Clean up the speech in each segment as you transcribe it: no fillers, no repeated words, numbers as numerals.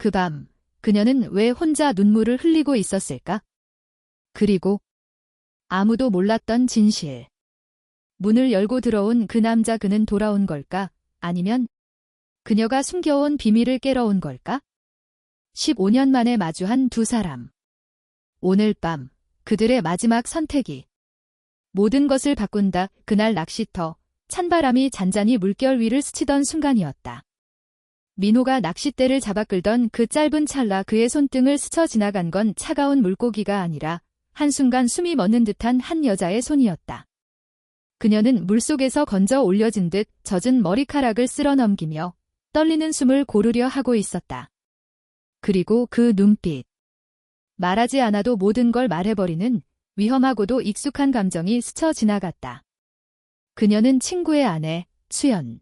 그 밤, 그녀는 왜 혼자 눈물을 흘리고 있었을까? 그리고 아무도 몰랐던 진실. 문을 열고 들어온 그 남자, 그는 돌아온 걸까? 아니면 그녀가 숨겨온 비밀을 깨러 온 걸까? 15년 만에 마주한 두 사람. 오늘 밤, 그들의 마지막 선택이 모든 것을 바꾼다. 그날 낚시터, 찬바람이 잔잔히 물결 위를 스치던 순간이었다. 민호가 낚싯대를 잡아 끌던 그 짧은 찰나 그의 손등을 스쳐 지나간 건 차가운 물고기가 아니라 한순간 숨이 멎는 듯한 한 여자의 손이었다. 그녀는 물속에서 건져 올려진 듯 젖은 머리카락을 쓸어 넘기며 떨리는 숨을 고르려 하고 있었다. 그리고 그 눈빛. 말하지 않아도 모든 걸 말해버리는 위험하고도 익숙한 감정이 스쳐 지나갔다. 그녀는 친구의 아내, 수연.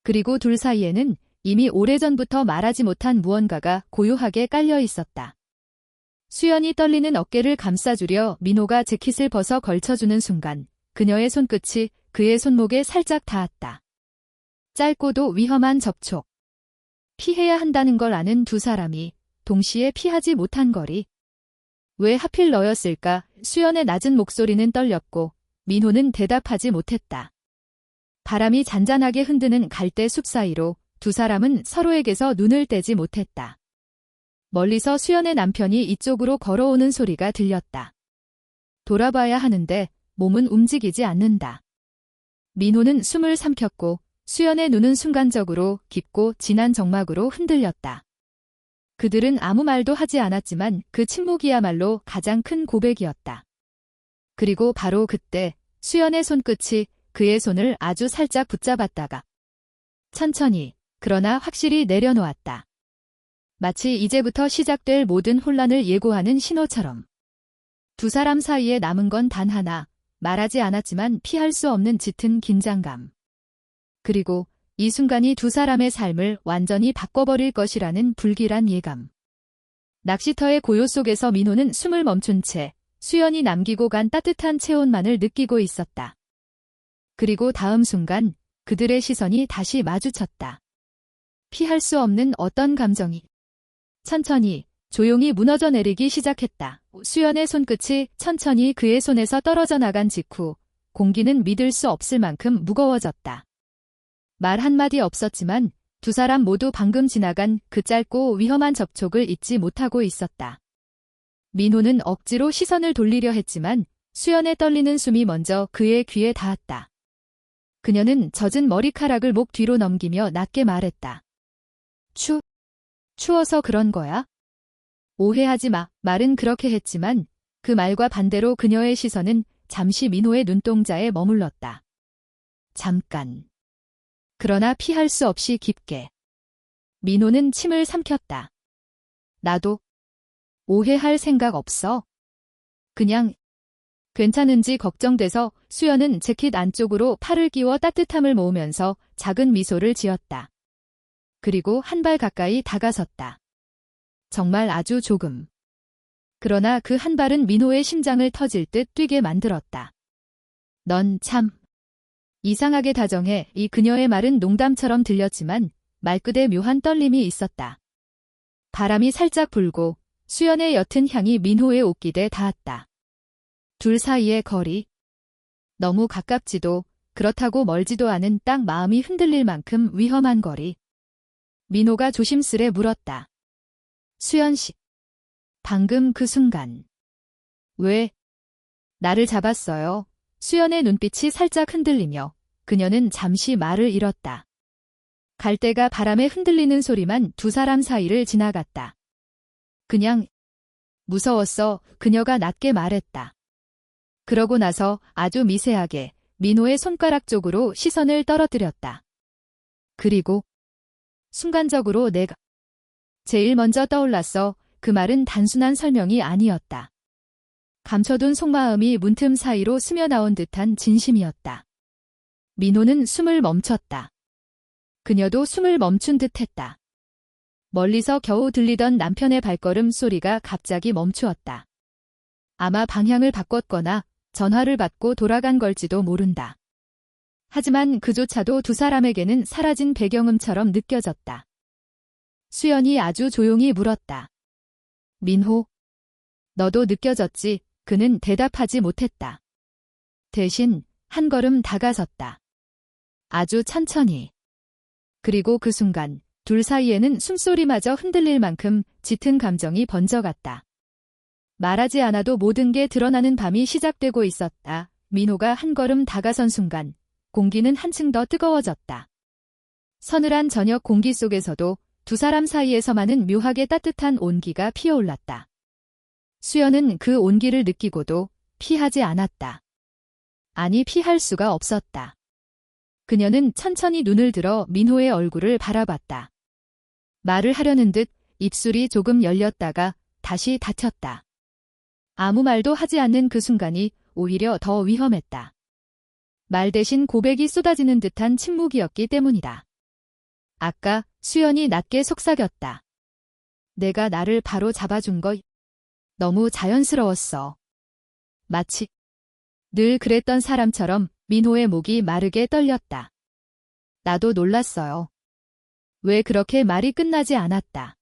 그리고 둘 사이에는 이미 오래전부터 말하지 못한 무언가가 고요하게 깔려 있었다. 수연이 떨리는 어깨를 감싸주려 민호가 재킷을 벗어 걸쳐주는 순간 그녀의 손끝이 그의 손목에 살짝 닿았다. 짧고도 위험한 접촉. 피해야 한다는 걸 아는 두 사람이 동시에 피하지 못한 거리. 왜 하필 너였을까? 수연의 낮은 목소리는 떨렸고 민호는 대답하지 못했다. 바람이 잔잔하게 흔드는 갈대 숲 사이로 두 사람은 서로에게서 눈을 떼지 못했다. 멀리서 수연의 남편이 이쪽으로 걸어오는 소리가 들렸다. 돌아봐야 하는데 몸은 움직이지 않는다. 민호는 숨을 삼켰고 수연의 눈은 순간적으로 깊고 진한 정막으로 흔들렸다. 그들은 아무 말도 하지 않았지만 그 침묵이야말로 가장 큰 고백이었다. 그리고 바로 그때 수연의 손끝이 그의 손을 아주 살짝 붙잡았다가 천천히 그러나 확실히 내려놓았다. 마치 이제부터 시작될 모든 혼란을 예고하는 신호처럼. 두 사람 사이에 남은 건 단 하나, 말하지 않았지만 피할 수 없는 짙은 긴장감. 그리고 이 순간이 두 사람의 삶을 완전히 바꿔버릴 것이라는 불길한 예감. 낚시터의 고요 속에서 민호는 숨을 멈춘 채 수연이 남기고 간 따뜻한 체온만을 느끼고 있었다. 그리고 다음 순간 그들의 시선이 다시 마주쳤다. 피할 수 없는 어떤 감정이 천천히 조용히 무너져 내리기 시작했다. 수연의 손끝이 천천히 그의 손에서 떨어져 나간 직후 공기는 믿을 수 없을 만큼 무거워졌다. 말 한마디 없었지만 두 사람 모두 방금 지나간 그 짧고 위험한 접촉을 잊지 못하고 있었다. 민호는 억지로 시선을 돌리려 했지만 수연의 떨리는 숨이 먼저 그의 귀에 닿았다. 그녀는 젖은 머리카락을 목 뒤로 넘기며 낮게 말했다. 추워서 그런 거야? 오해하지 마. 말은 그렇게 했지만 그 말과 반대로 그녀의 시선은 잠시 민호의 눈동자에 머물렀다. 잠깐. 그러나 피할 수 없이 깊게. 민호는 침을 삼켰다. 나도 오해할 생각 없어. 그냥 괜찮은지 걱정돼서. 수연은 재킷 안쪽으로 팔을 끼워 따뜻함을 모으면서 작은 미소를 지었다. 그리고 한 발 가까이 다가섰다. 정말 아주 조금. 그러나 그 한 발은 민호의 심장을 터질 듯 뛰게 만들었다. 넌 참 이상하게 다정해. 이 그녀의 말은 농담처럼 들렸지만 말끝에 묘한 떨림이 있었다. 바람이 살짝 불고 수연의 옅은 향이 민호의 옷깃에 닿았다. 둘 사이의 거리. 너무 가깝지도 그렇다고 멀지도 않은 딱 마음이 흔들릴 만큼 위험한 거리. 민호가 조심스레 물었다. 수연 씨. 방금 그 순간. 왜 나를 잡았어요? 수연의 눈빛이 살짝 흔들리며 그녀는 잠시 말을 잃었다. 갈대가 바람에 흔들리는 소리만 두 사람 사이를 지나갔다. 그냥 무서웠어. 그녀가 낮게 말했다. 그러고 나서 아주 미세하게 민호의 손가락 쪽으로 시선을 떨어뜨렸다. 그리고 순간적으로 내가 제일 먼저 떠올랐어. 그 말은 단순한 설명이 아니었다. 감춰둔 속마음이 문틈 사이로 스며나온 듯한 진심이었다. 민호는 숨을 멈췄다. 그녀도 숨을 멈춘 듯했다. 멀리서 겨우 들리던 남편의 발걸음 소리가 갑자기 멈추었다. 아마 방향을 바꿨거나 전화를 받고 돌아간 걸지도 모른다. 하지만 그조차도 두 사람에게는 사라진 배경음처럼 느껴졌다. 수연이 아주 조용히 물었다. 민호, 너도 느껴졌지? 그는 대답하지 못했다. 대신 한 걸음 다가섰다. 아주 천천히. 그리고 그 순간 둘 사이에는 숨소리마저 흔들릴 만큼 짙은 감정이 번져갔다. 말하지 않아도 모든 게 드러나는 밤이 시작되고 있었다. 민호가 한 걸음 다가선 순간 공기는 한층 더 뜨거워졌다. 서늘한 저녁 공기 속에서도 두 사람 사이에서만은 묘하게 따뜻한 온기가 피어올랐다. 수연은 그 온기를 느끼고도 피하지 않았다. 아니, 피할 수가 없었다. 그녀는 천천히 눈을 들어 민호의 얼굴을 바라봤다. 말을 하려는 듯 입술이 조금 열렸다가 다시 닫혔다. 아무 말도 하지 않는 그 순간이 오히려 더 위험했다. 말 대신 고백이 쏟아지는 듯한 침묵이었기 때문이다. 아까 수연이 낮게 속삭였다. 내가 나를 바로 잡아준 거 너무 자연스러웠어. 마치 늘 그랬던 사람처럼. 민호의 목이 마르게 떨렸다. 나도 놀랐어요. 왜 그렇게 말이 끝나지 않았다.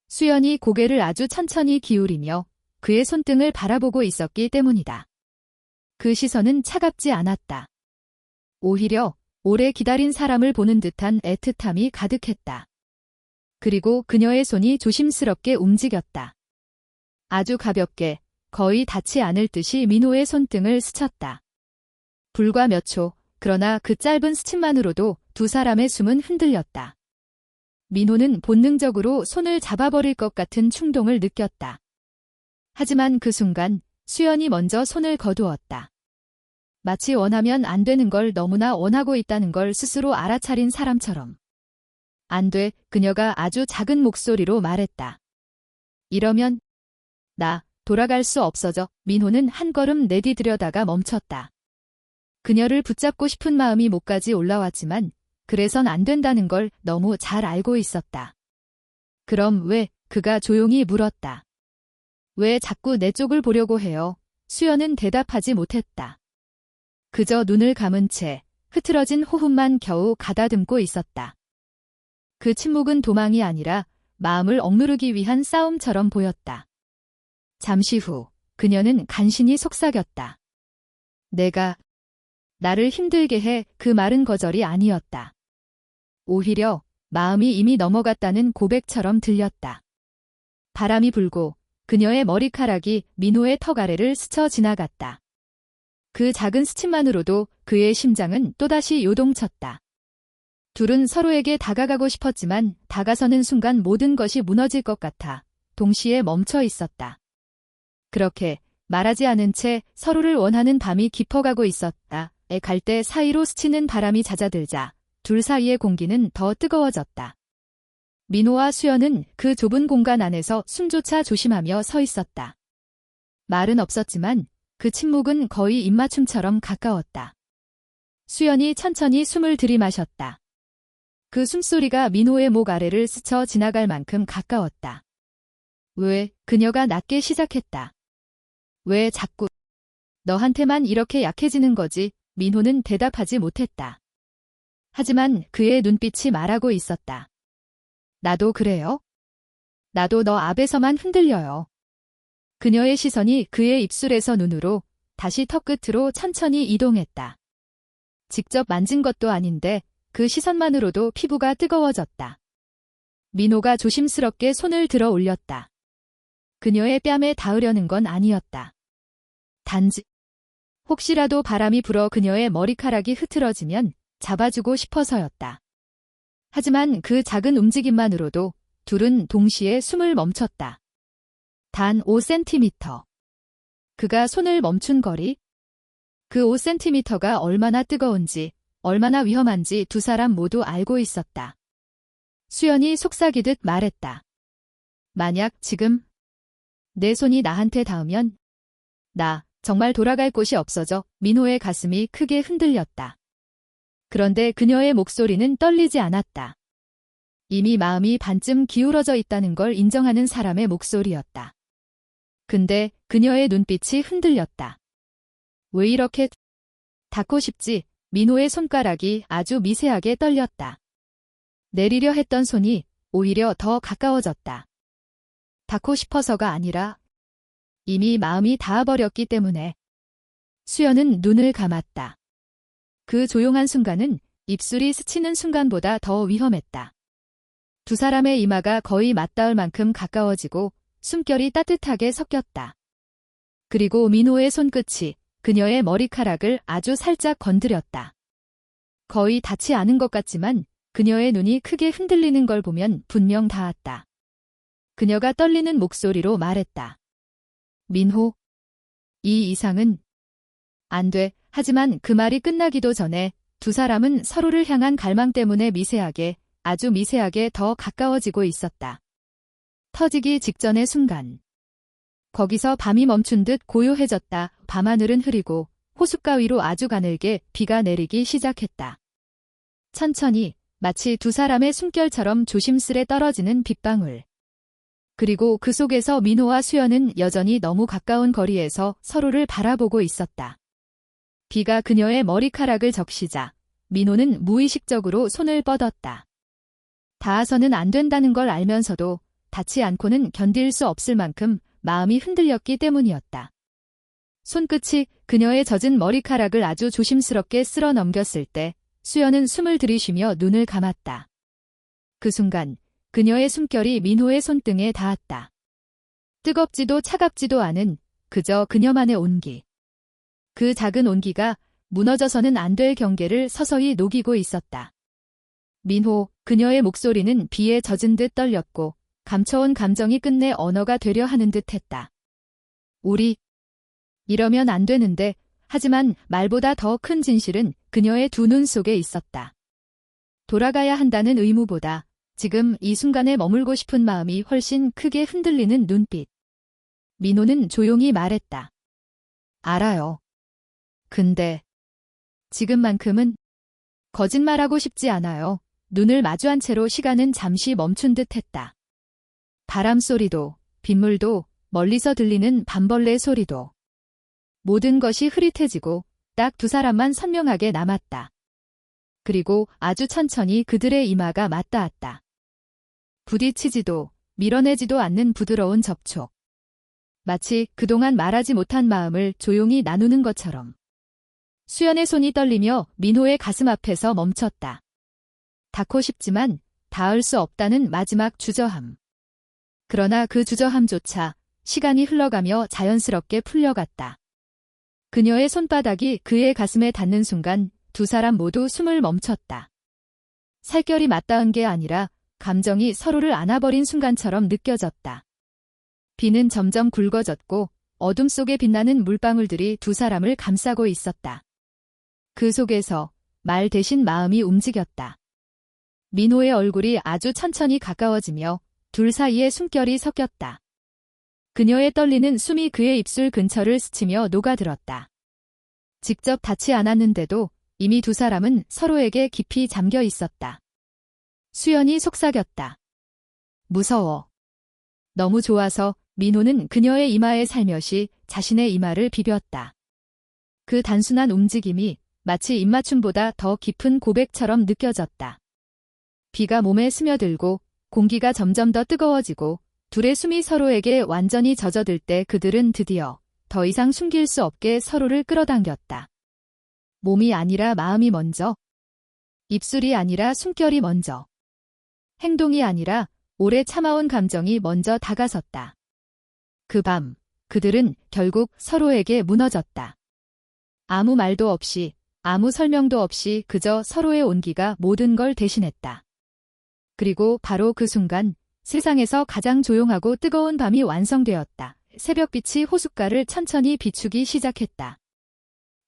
수연이 고개를 아주 천천히 기울이며 그의 손등을 바라보고 있었기 때문이다. 그 시선은 차갑지 않았다. 오히려 오래 기다린 사람을 보는 듯한 애틋함이 가득했다. 그리고 그녀의 손이 조심스럽게 움직였다. 아주 가볍게, 거의 닿지 않을 듯이 민호의 손등을 스쳤다. 불과 몇 초, 그러나 그 짧은 스침만으로도 두 사람의 숨은 흔들렸다. 민호는 본능적으로 손을 잡아버릴 것 같은 충동을 느꼈다. 하지만 그 순간 수연이 먼저 손을 거두었다. 마치 원하면 안 되는 걸 너무나 원하고 있다는 걸 스스로 알아차린 사람처럼. 안 돼, 그녀가 아주 작은 목소리로 말했다. 이러면 나 돌아갈 수 없어져. 민호는 한 걸음 내디들여다가 멈췄다. 그녀를 붙잡고 싶은 마음이 목까지 올라왔지만 그래선 안 된다는 걸 너무 잘 알고 있었다. 그럼 왜? 그가 조용히 물었다. 왜 자꾸 내 쪽을 보려고 해요? 수연은 대답하지 못했다. 그저 눈을 감은 채 흐트러진 호흡만 겨우 가다듬고 있었다. 그 침묵은 도망이 아니라 마음을 억누르기 위한 싸움처럼 보였다. 잠시 후 그녀는 간신히 속삭였다. 내가 나를 힘들게 해. 그 말은 거절이 아니었다. 오히려 마음이 이미 넘어갔다는 고백처럼 들렸다. 바람이 불고 그녀의 머리카락이 민호의 턱 아래를 스쳐 지나갔다. 그 작은 스침만으로도 그의 심장은 또다시 요동쳤다. 둘은 서로에게 다가가고 싶었지만 다가서는 순간 모든 것이 무너질 것 같아 동시에 멈춰 있었다. 그렇게 말하지 않은 채 서로를 원하는 밤이 깊어가고 있었다. 갈대 사이로 스치는 바람이 잦아들자 둘 사이의 공기는 더 뜨거워졌다. 민호와 수연은 그 좁은 공간 안에서 숨조차 조심하며 서 있었다. 말은 없었지만 그 침묵은 거의 입맞춤처럼 가까웠다. 수연이 천천히 숨을 들이마셨다. 그 숨소리가 민호의 목 아래를 스쳐 지나갈 만큼 가까웠다. 왜? 그녀가 낮게 시작했다. 왜 자꾸 너한테만 이렇게 약해지는 거지? 민호는 대답하지 못했다. 하지만 그의 눈빛이 말하고 있었다. 나도 그래요? 나도 너 앞에서만 흔들려요. 그녀의 시선이 그의 입술에서 눈으로 다시 턱 끝으로 천천히 이동했다. 직접 만진 것도 아닌데 그 시선만으로도 피부가 뜨거워졌다. 민호가 조심스럽게 손을 들어 올렸다. 그녀의 뺨에 닿으려는 건 아니었다. 단지 혹시라도 바람이 불어 그녀의 머리카락이 흐트러지면 잡아주고 싶어서였다. 하지만 그 작은 움직임만으로도 둘은 동시에 숨을 멈췄다. 단 5cm. 그가 손을 멈춘 거리? 그 5cm가 얼마나 뜨거운지, 얼마나 위험한지 두 사람 모두 알고 있었다. 수연이 속삭이듯 말했다. 만약 지금 내 손이 나한테 닿으면 나 정말 돌아갈 곳이 없어져. 민호의 가슴이 크게 흔들렸다. 그런데 그녀의 목소리는 떨리지 않았다. 이미 마음이 반쯤 기울어져 있다는 걸 인정하는 사람의 목소리였다. 근데 그녀의 눈빛이 흔들렸다. 왜 이렇게 닿고 싶지? 민호의 손가락이 아주 미세하게 떨렸다. 내리려 했던 손이 오히려 더 가까워졌다. 닿고 싶어서가 아니라 이미 마음이 닿아버렸기 때문에. 수연은 눈을 감았다. 그 조용한 순간은 입술이 스치는 순간보다 더 위험했다. 두 사람의 이마가 거의 맞닿을 만큼 가까워지고 숨결이 따뜻하게 섞였다. 그리고 민호의 손끝이 그녀의 머리카락을 아주 살짝 건드렸다. 거의 닿지 않은 것 같지만 그녀의 눈이 크게 흔들리는 걸 보면 분명 닿았다. 그녀가 떨리는 목소리로 말했다. 민호, 이 이상은 안 돼. 하지만 그 말이 끝나기도 전에 두 사람은 서로를 향한 갈망 때문에 미세하게, 아주 미세하게 더 가까워지고 있었다. 터지기 직전의 순간. 거기서 밤이 멈춘 듯 고요해졌다. 밤하늘은 흐리고 호숫가 위로 아주 가늘게 비가 내리기 시작했다. 천천히 마치 두 사람의 숨결처럼 조심스레 떨어지는 빗방울. 그리고 그 속에서 민호와 수연은 여전히 너무 가까운 거리에서 서로를 바라보고 있었다. 비가 그녀의 머리카락을 적시자 민호는 무의식적으로 손을 뻗었다. 닿아서는 안 된다는 걸 알면서도 닿지 않고는 견딜 수 없을 만큼 마음이 흔들렸기 때문이었다. 손끝이 그녀의 젖은 머리카락을 아주 조심스럽게 쓸어 넘겼을 때 수연은 숨을 들이쉬며 눈을 감았다. 그 순간 그녀의 숨결이 민호의 손등에 닿았다. 뜨겁지도 차갑지도 않은 그저 그녀만의 온기. 그 작은 온기가 무너져서는 안 될 경계를 서서히 녹이고 있었다. 민호, 그녀의 목소리는 비에 젖은 듯 떨렸고 감춰온 감정이 끝내 언어가 되려 하는 듯 했다. 우리, 이러면 안 되는데, 하지만 말보다 더 큰 진실은 그녀의 두 눈 속에 있었다. 돌아가야 한다는 의무보다 지금 이 순간에 머물고 싶은 마음이 훨씬 크게 흔들리는 눈빛. 민호는 조용히 말했다. 알아요. 근데 지금만큼은 거짓말하고 싶지 않아요. 눈을 마주한 채로 시간은 잠시 멈춘 듯 했다. 바람 소리도, 빗물도, 멀리서 들리는 밤벌레 소리도. 모든 것이 흐릿해지고 딱 두 사람만 선명하게 남았다. 그리고 아주 천천히 그들의 이마가 맞닿았다. 부딪히지도 밀어내지도 않는 부드러운 접촉. 마치 그동안 말하지 못한 마음을 조용히 나누는 것처럼. 수연의 손이 떨리며 민호의 가슴 앞에서 멈췄다. 닿고 싶지만 닿을 수 없다는 마지막 주저함. 그러나 그 주저함조차 시간이 흘러가며 자연스럽게 풀려갔다. 그녀의 손바닥이 그의 가슴에 닿는 순간 두 사람 모두 숨을 멈췄다. 살결이 맞닿은 게 아니라 감정이 서로를 안아버린 순간처럼 느껴졌다. 비는 점점 굵어졌고 어둠 속에 빛나는 물방울들이 두 사람을 감싸고 있었다. 그 속에서 말 대신 마음이 움직였다. 민호의 얼굴이 아주 천천히 가까워지며 둘 사이에 숨결이 섞였다. 그녀의 떨리는 숨이 그의 입술 근처를 스치며 녹아들었다. 직접 닿지 않았는데도 이미 두 사람은 서로에게 깊이 잠겨 있었다. 수연이 속삭였다. 무서워. 너무 좋아서 민호는 그녀의 이마에 살며시 자신의 이마를 비볐다. 그 단순한 움직임이 마치 입맞춤보다 더 깊은 고백처럼 느껴졌다. 비가 몸에 스며들고 공기가 점점 더 뜨거워지고 둘의 숨이 서로에게 완전히 젖어들 때 그들은 드디어 더 이상 숨길 수 없게 서로를 끌어당겼다. 몸이 아니라 마음이 먼저, 입술이 아니라 숨결이 먼저, 행동이 아니라 오래 참아온 감정이 먼저 다가섰다. 그 밤, 그들은 결국 서로에게 무너졌다. 아무 말도 없이, 아무 설명도 없이 그저 서로의 온기가 모든 걸 대신했다. 그리고 바로 그 순간 세상에서 가장 조용하고 뜨거운 밤이 완성되었다. 새벽빛이 호숫가를 천천히 비추기 시작했다.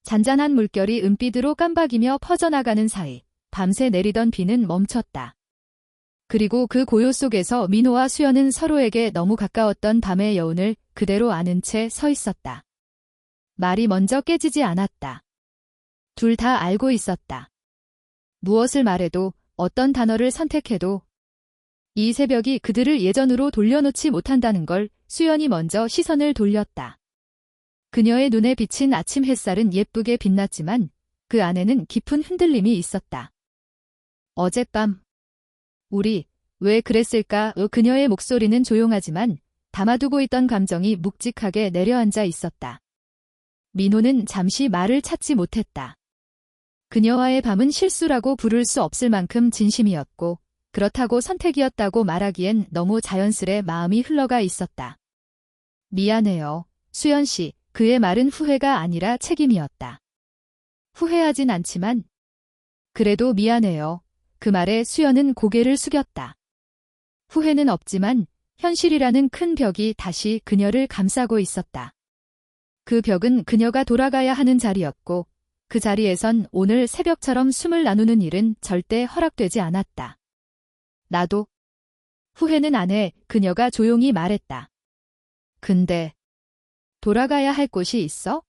잔잔한 물결이 은빛으로 깜박이며 퍼져나가는 사이 밤새 내리던 비는 멈췄다. 그리고 그 고요 속에서 민호와 수연은 서로에게 너무 가까웠던 밤의 여운을 그대로 아는 채 서 있었다. 말이 먼저 깨지지 않았다. 둘 다 알고 있었다. 무엇을 말해도 어떤 단어를 선택해도 이 새벽이 그들을 예전으로 돌려놓지 못한다는 걸 수연이 먼저 시선을 돌렸다. 그녀의 눈에 비친 아침 햇살은 예쁘게 빛났지만 그 안에는 깊은 흔들림이 있었다. 어젯밤 우리 왜 그랬을까? 그녀의 목소리는 조용하지만 담아두고 있던 감정이 묵직하게 내려앉아 있었다. 민호는 잠시 말을 찾지 못했다. 그녀와의 밤은 실수라고 부를 수 없을 만큼 진심이었고 그렇다고 선택이었다고 말하기엔 너무 자연스레 마음이 흘러가 있었다. 미안해요, 수연 씨. 그의 말은 후회가 아니라 책임이었다. 후회하진 않지만 그래도 미안해요. 그 말에 수연은 고개를 숙였다. 후회는 없지만 현실이라는 큰 벽이 다시 그녀를 감싸고 있었다. 그 벽은 그녀가 돌아가야 하는 자리였고 그 자리에선 오늘 새벽처럼 숨을 나누는 일은 절대 허락되지 않았다. 나도 후회는 안 해. 그녀가 조용히 말했다. 근데 돌아가야 할 곳이 있어?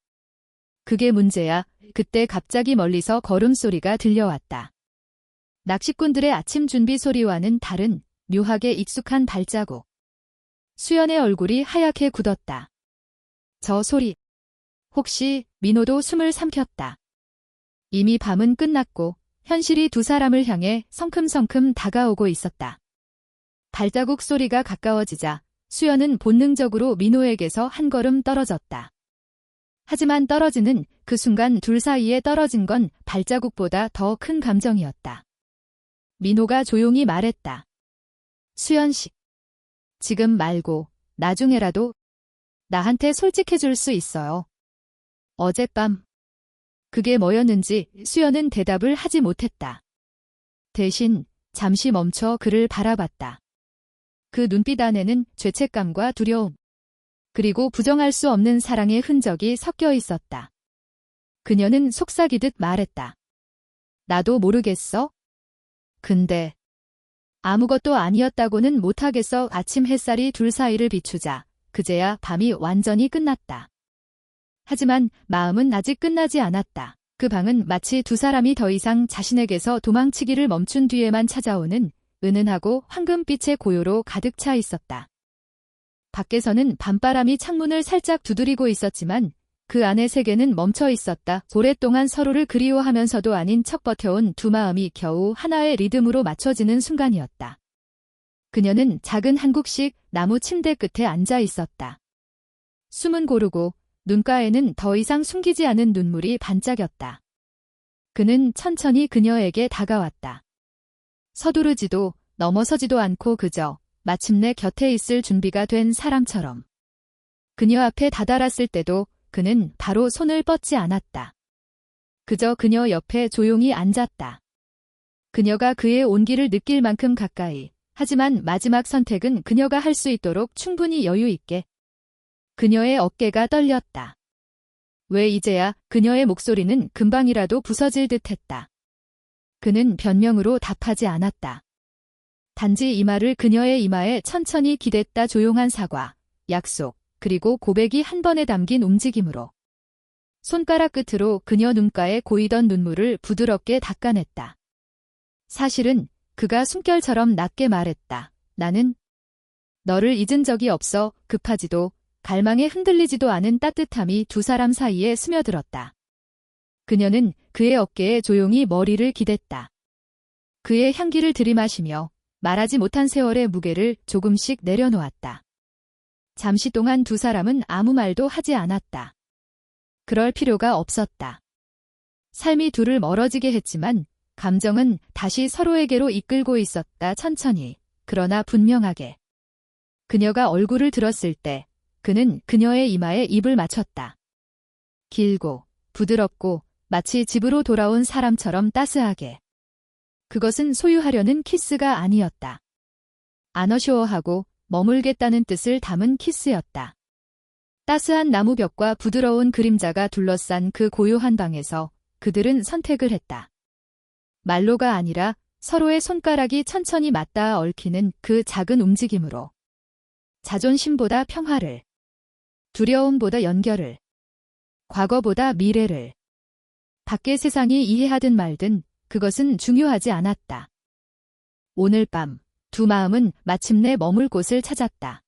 그게 문제야. 그때 갑자기 멀리서 걸음소리가 들려왔다. 낚시꾼들의 아침 준비 소리와는 다른 묘하게 익숙한 발자국. 수연의 얼굴이 하얗게 굳었다. 저 소리. 혹시 민호도 숨을 삼켰다. 이미 밤은 끝났고 현실이 두 사람을 향해 성큼성큼 다가오고 있었다. 발자국 소리가 가까워지자 수연은 본능적으로 민호에게서 한 걸음 떨어졌다. 하지만 떨어지는 그 순간 둘 사이에 떨어진 건 발자국보다 더 큰 감정이었다. 민호가 조용히 말했다. 수연 씨. 지금 말고 나중에라도 나한테 솔직해줄 수 있어요. 어젯밤 그게 뭐였는지 수연은 대답을 하지 못했다. 대신 잠시 멈춰 그를 바라봤다. 그 눈빛 안에는 죄책감과 두려움, 그리고 부정할 수 없는 사랑의 흔적이 섞여 있었다. 그녀는 속삭이듯 말했다. 나도 모르겠어? 근데 아무것도 아니었다고는 못하겠어. 아침 햇살이 둘 사이를 비추자 그제야 밤이 완전히 끝났다. 하지만 마음은 아직 끝나지 않았다. 그 방은 마치 두 사람이 더 이상 자신에게서 도망치기를 멈춘 뒤에만 찾아오는 은은하고 황금빛의 고요로 가득 차 있었다. 밖에서는 밤바람이 창문을 살짝 두드리고 있었지만 그 안의 세계는 멈춰 있었다. 오랫동안 서로를 그리워하면서도 아닌 척 버텨온 두 마음이 겨우 하나의 리듬으로 맞춰지는 순간이었다. 그녀는 작은 한국식 나무 침대 끝에 앉아 있었다. 숨은 고르고 눈가에는 더 이상 숨기지 않은 눈물이 반짝였다. 그는 천천히 그녀에게 다가왔다. 서두르지도 넘어서지도 않고 그저 마침내 곁에 있을 준비가 된 사람처럼. 그녀 앞에 다다랐을 때도 그는 바로 손을 뻗지 않았다. 그저 그녀 옆에 조용히 앉았다. 그녀가 그의 온기를 느낄 만큼 가까이, 하지만 마지막 선택은 그녀가 할 수 있도록 충분히 여유 있게. 그녀의 어깨가 떨렸다. 왜 이제야? 그녀의 목소리는 금방이라도 부서질 듯했다. 그는 변명으로 답하지 않았다. 단지 이 말을 그녀의 이마에 천천히 기댔다. 조용한 사과, 약속, 그리고 고백이 한 번에 담긴 움직임으로. 손가락 끝으로 그녀 눈가에 고이던 눈물을 부드럽게 닦아냈다. 사실은 그가 숨결처럼 낮게 말했다. 나는 너를 잊은 적이 없어. 급하지도 갈망에 흔들리지도 않은 따뜻함이 두 사람 사이에 스며들었다. 그녀는 그의 어깨에 조용히 머리를 기댔다. 그의 향기를 들이마시며 말하지 못한 세월의 무게를 조금씩 내려놓았다. 잠시 동안 두 사람은 아무 말도 하지 않았다. 그럴 필요가 없었다. 삶이 둘을 멀어지게 했지만 감정은 다시 서로에게로 이끌고 있었다. 천천히, 그러나 분명하게. 그녀가 얼굴을 들었을 때 그는 그녀의 이마에 입을 맞췄다. 길고 부드럽고 마치 집으로 돌아온 사람처럼 따스하게. 그것은 소유하려는 키스가 아니었다. 안어쇼어하고 머물겠다는 뜻을 담은 키스였다. 따스한 나무벽과 부드러운 그림자가 둘러싼 그 고요한 방에서 그들은 선택을 했다. 말로가 아니라 서로의 손가락이 천천히 맞닿아 얽히는 그 작은 움직임으로. 자존심보다 평화를, 두려움보다 연결을, 과거보다 미래를. 밖의 세상이 이해하든 말든 그것은 중요하지 않았다. 오늘 밤 두 마음은 마침내 머물 곳을 찾았다.